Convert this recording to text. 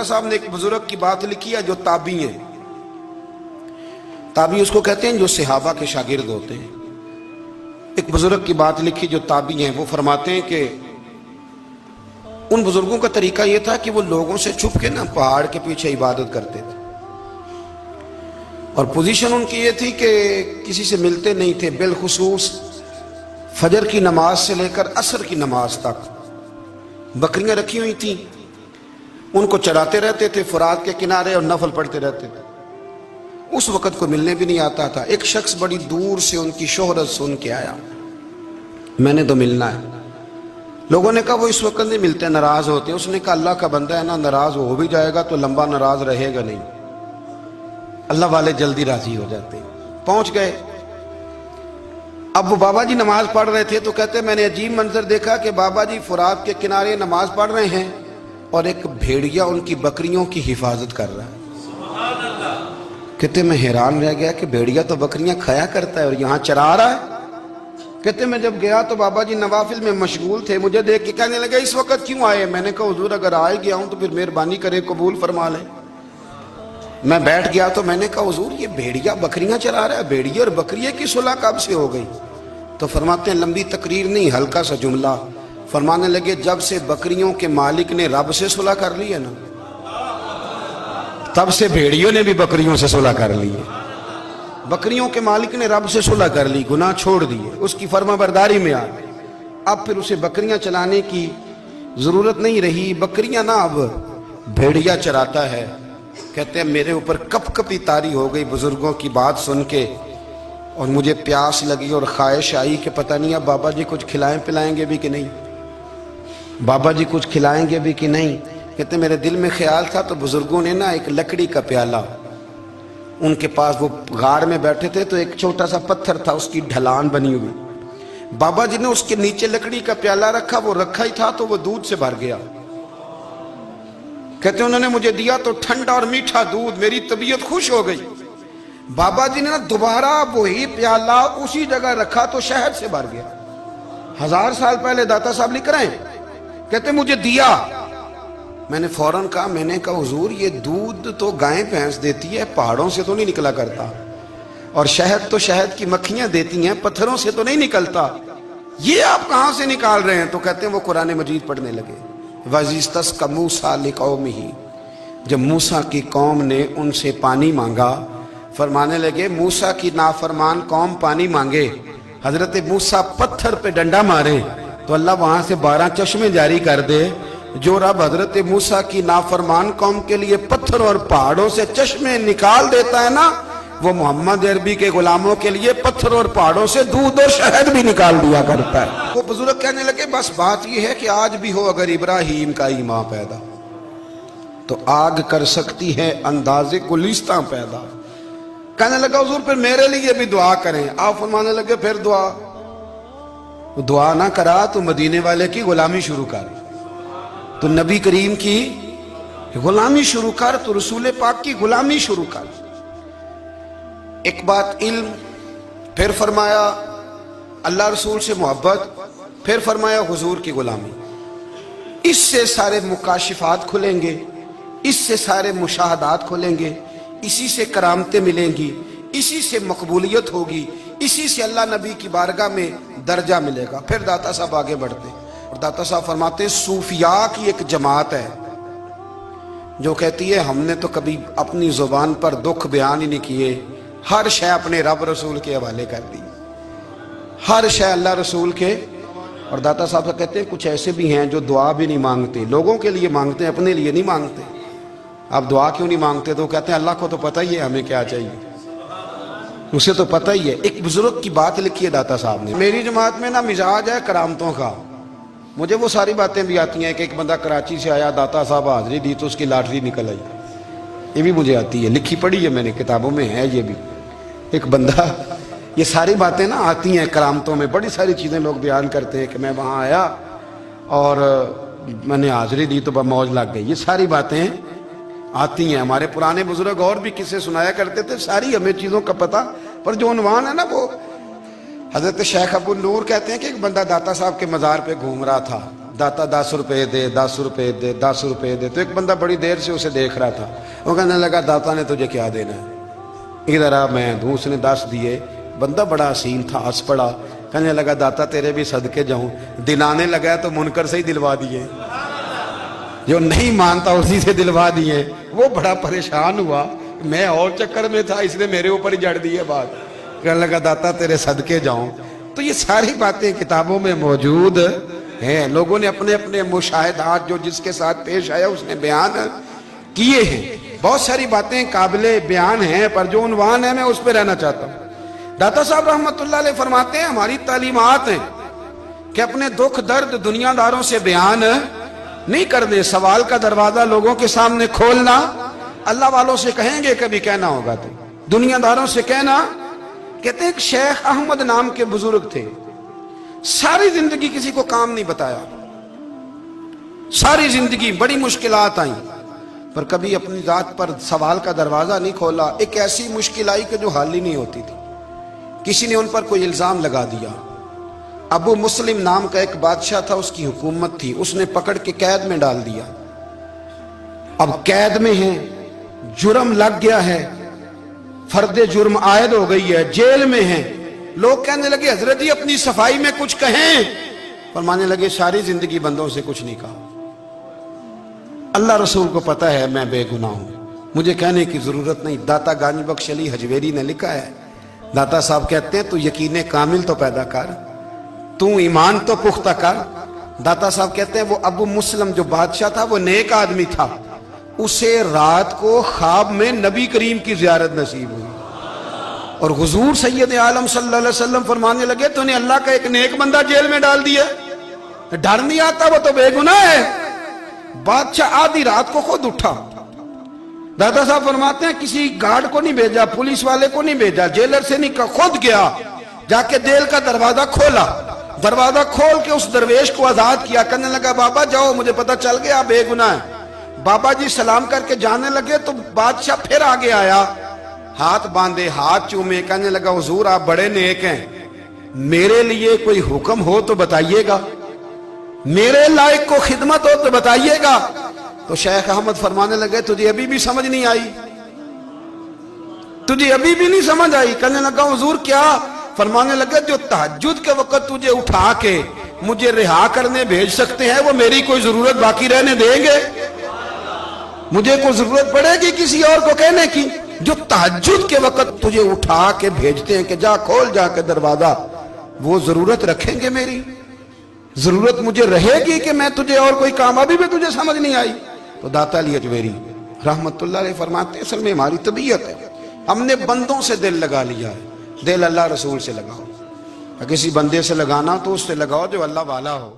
साहब ने एक बुजुर्ग की बात लिखी है जो ताबी है। ताबी उसको कहते हैं जो सहाबा के शागिर्द होते हैं। एक बुजुर्ग की बात लिखी जो ताबी हैं, वो फरमाते हैं कि उन बुजुर्गों का तरीका यह था कि वो लोगों से छुप के ना पहाड़ के पीछे इबादत करते थे, और पोजीशन उनकी ये थी कि किसी से मिलते नहीं थे। बिलखुसूस फजर की नमाज से लेकर असर की नमाज तक बकरियां रखी हुई थी, उनको चराते रहते थे फुरात के किनारे और नफल पढ़ते रहते थे। उस वक़्त को मिलने भी नहीं आता था। एक शख्स बड़ी दूर से उनकी शोहरत सुन के आया, मैंने तो मिलना है। लोगों ने कहा वो इस वक्त नहीं मिलते, नाराज होते हैं। उसने कहा अल्लाह का बंदा है ना, नाराज हो भी जाएगा तो लंबा नाराज रहेगा नहीं, अल्लाह वाले जल्दी राजी हो जाते हैं। पहुंच गए। अब वो बाबा जी नमाज पढ़ रहे थे तो कहते मैंने अजीब मंजर देखा कि बाबा जी फुरात के किनारे नमाज पढ़ रहे हैं और एक भेड़िया उनकी बकरियों की हिफाजत कर रहा है। कहते मैं हैरान रह गया कि भेड़िया तो बकरियां खाया करता है और यहाँ चरा रहा है। कहते मैं जब गया तो बाबा जी नवाफिल में मशगूल थे, मुझे देख के कहने लगे इस वक्त क्यों आए। मैंने कहा हुजूर अगर आ ही गया हूं तो फिर मेहरबानी करे कबूल फरमा ले। मैं बैठ गया तो मैंने कहा हुजूर ये भेड़िया बकरियां चरा रहा है, भेड़िया और बकरिया की सुलह कब से हो गई। तो फरमाते हैं लंबी तकरीर नहीं, हल्का सा जुमला। फरमाने लगे जब से बकरियों के मालिक ने रब से सुलह कर ली है ना, तब से भेड़ियों ने भी बकरियों से सुलह कर ली है। बकरियों के मालिक ने रब से सुलह कर ली, गुनाह छोड़ दिए, उसकी फर्माबरदारी में आ गए। अब फिर उसे बकरियां चलाने की जरूरत नहीं रही। बकरियां ना अब भेड़िया चराता है। कहते हैं मेरे ऊपर कपकपी तारी हो गई बुजुर्गों की बात सुन के, और मुझे प्यास लगी और ख्वाहिश आई कि पता नहीं अब बाबा जी कुछ खिलाएं पिलाएंगे भी कि नहीं, बाबा जी कुछ खिलाएंगे भी कि नहीं। कहते मेरे दिल में ख्याल था तो बुजुर्गों ने ना एक लकड़ी का प्याला, उनके पास वो गाड़ में बैठे थे तो एक छोटा सा पत्थर था, उसकी ढलान बनी हुई, बाबा जी ने उसके नीचे लकड़ी का प्याला रखा। वो रखा ही था तो वो दूध से भर गया। कहते उन्होंने मुझे दिया तो ठंडा और मीठा दूध, मेरी तबीयत खुश हो गई। बाबा जी ने ना दोबारा वही प्याला उसी जगह रखा तो शहद से भर गया। 1000 साल पहले दाता साहब लिख रहे हैं। कहते मुझे दिया, मैंने फौरन कहा, मैंने कहा हुजूर ये दूध तो गाय भैंस देती है, पहाड़ों से तो नहीं निकला करता, और शहद तो शहद की मक्खियां देती हैं, पत्थरों से तो नहीं निकलता, ये आप कहां से निकाल रहे हैं। तो कहते हैं वो कुरान मजीद पढ़ने लगे। वज़िस्तस्क़ा मूसा लिक़ौमिही, जब मूसा की कौम ने उनसे पानी मांगा, फरमाने लगे मूसा की नाफरमान कौम पानी मांगे, हजरत मूसा पत्थर पे डंडा मारे तो अल्लाह वहां से 12 चश्मे जारी कर दे। जो रब हजरत मूसा की नाफरमान कौम के लिए पत्थर और पहाड़ों से चश्मे निकाल देता है ना, वो मोहम्मद अरबी के गुलामों के लिए पत्थर और पहाड़ों से दूध और शहद भी निकाल दिया करता है। वो बुजुर्ग कहने लगे बस बात यह है कि आज भी हो अगर इब्राहिम का ईमान पैदा तो आग कर सकती है अंदाजे गुलिस्तां पैदा। कहने लगा हुजूर फिर मेरे लिए भी दुआ करें। आप फरमाने लगे फिर दुआ ना करा तो मदीने वाले की गुलामी शुरू कर, तो नबी करीम की गुलामी शुरू कर, तो रसूल पाक की गुलामी शुरू कर। एक बात इल्म, फिर फरमाया अल्लाह रसूल से मोहब्बत, फिर फरमाया हुजूर की गुलामी। इससे सारे मुकाशिफात खुलेंगे, इससे सारे मुशाहदात खुलेंगे, इसी से करामतें मिलेंगी, इसी से मकबूलियत होगी, इसी से अल्लाह नबी की बारगाह में दर्जा मिलेगा। फिर दाता साहब आगे बढ़ते और दाता साहब फरमाते सूफिया की एक जमात है जो कहती है हमने तो कभी अपनी जुबान पर दुख बयान ही नहीं किए, हर शय अपने रब रसूल के हवाले कर दी, हर शय अल्लाह रसूल के। और दाता साहब कहते हैं कुछ ऐसे भी हैं जो दुआ भी नहीं मांगते, लोगों के लिए मांगते हैं, अपने लिए नहीं मांगते। आप दुआ क्यों नहीं मांगते? तो कहते हैं अल्लाह को तो पता ही है हमें क्या चाहिए, उसे तो पता ही है। एक बुजुर्ग की बात लिखी है दाता साहब ने, मेरी जमात में ना मिजाज है करामतों का, मुझे वो सारी बातें भी आती हैं कि एक बंदा कराची से आया, दाता साहब हाजिरी दी तो उसकी लॉटरी निकल आई, ये भी मुझे आती है, लिखी पढ़ी है मैंने, किताबों में है ये भी। एक बंदा, ये सारी बातें ना आती हैं करामतों में, बड़ी सारी चीज़ें लोग बयान करते हैं कि मैं वहाँ आया और मैंने हाजिरी दी तो मौज लग गई, ये सारी बातें आती हैं। हमारे पुराने बुजुर्ग और भी किस्से सुनाया करते थे, सारी हमें चीज़ों का पता, पर जो उन्वान है ना वो हजरत शेख अबू नूर कहते हैं कि एक बंदा दाता साहब के मज़ार पे घूम रहा था, दाता 10 रुपए दे, 10 रुपए दे, 10 रुपए दे। तो एक बंदा बड़ी देर से उसे देख रहा था, वो कहने लगा दाता ने तुझे क्या देना है, इधर आ मैं दूं। उसने 10 दिए। बंदा बड़ा हसीन था, हंस पड़ा, कहने लगा दाता तेरे भी सदके जाऊं। दिलाने लगा तो मुनकर से ही दिलवा दिए, जो नहीं मानता उसी से दिलवा दिए। वो बड़ा परेशान हुआ, मैं और चक्कर में था, इसने मेरे ऊपर ही जड़ दी है बात। कहने लगा दाता तेरे सदके जाऊं। तो ये सारी बातें किताबों में मौजूद हैं, लोगों ने अपने अपने मुशाहिदात जो जिसके साथ पेश आया उसने बयान किए हैं। बहुत सारी बातें काबिले बयान हैं, पर जो उन्वान है मैं उस पर रहना चाहता हूँ। दाता साहब रहमतुल्लाह अलैह फरमाते हैं, हमारी तालीमात हैं कि अपने दुख दर्द दुनियादारों से बयान नहीं करने, सवाल का दरवाजा लोगों के सामने खोलना। अल्लाह वालों से कहेंगे कभी कहना होगा तो, दुनियादारों से कहना। कहते हैं शेख अहमद नाम के बुजुर्ग थे, सारी जिंदगी किसी को काम नहीं बताया, सारी जिंदगी बड़ी मुश्किलात आई, पर कभी अपनी जात पर सवाल का दरवाजा नहीं खोला। एक ऐसी मुश्किल आई कि जो हल ही नहीं होती थी। किसी ने उन पर कोई इल्जाम लगा दिया। अबू मुस्लिम नाम का एक बादशाह था, उसकी हुकूमत थी, उसने पकड़ के कैद में डाल दिया। अब कैद में है, जुर्म लग गया है, फर्दे जुर्म आयद हो गई है, जेल में है। लोग कहने लगे हजरत जी अपनी सफाई में कुछ कहें, फरमाने लगे सारी जिंदगी बंदों से कुछ नहीं कहा, अल्लाह रसूल को पता है मैं बेगुनाह हूं, मुझे कहने की जरूरत नहीं। दाता गानी बख्श अली हजवेरी ने लिखा है, दाता साहब कहते हैं तू यकीन कामिल तो पैदा कर, तू ईमान तो पुख्ता कर। दाता साहब कहते हैं वो अबू मुस्लिम जो बादशाह था वो नेक आदमी था, उसे रात को ख्वाब में नबी करीम की ज़ियारत नसीब हुई और हुजूर सैयद आलम सल्लल्लाहु अलैहि वसल्लम फरमाने लगे तूने अल्लाह का एक नेक बंदा जेल में डाल दिया, डर नहीं आता, वो तो बेगुनाह है। बादशाह आधी रात को खुद उठा। दादा साहब फरमाते हैं किसी गार्ड को नहीं भेजा, पुलिस वाले को नहीं भेजा, जेलर से नहीं कहा, खुद गया, जाके जेल का दरवाजा खोला। दरवाजा खोल के उस दरवेश को आजाद किया, कहने लगा बाबा जाओ, मुझे पता चल गया आप बेगुनाह है। बाबा जी सलाम करके जाने लगे तो बादशाह फिर आगे आया, हाथ बांधे, हाथ चूमे, कहने लगा हुजूर आप बड़े नेक हैं, मेरे लिए कोई हुक्म हो तो बताइएगा, मेरे लायक को खिदमत हो तो बताइएगा। तो शेख अहमद फरमाने लगे तुझे अभी भी समझ नहीं आई, तुझे अभी भी नहीं समझ आई। कहने लगा हुजूर क्या? फरमाने लगे जो तहज्जुद के वक्त तुझे उठा के मुझे रिहा करने भेज सकते हैं वो मेरी कोई जरूरत बाकी रहने देंगे? मुझे कोई जरूरत पड़ेगी किसी और को कहने की? जो तहज्जुद के वक्त तुझे उठा के भेजते हैं कि जा खोल जाके दरवाजा, वो जरूरत रखेंगे मेरी? जरूरत मुझे रहेगी कि मैं तुझे और कोई काम, अभी भी तुझे समझ नहीं आई? तो दाता अली अजमेरी रहमतुल्लाह अलैह फरमाते असल में हमारी तबीयत है, हमने बंदों से दिल लगा लिया है, दिल अल्लाह रसूल से लगाओ। किसी बंदे से लगाना तो उससे लगाओ जो अल्लाह वाला हो।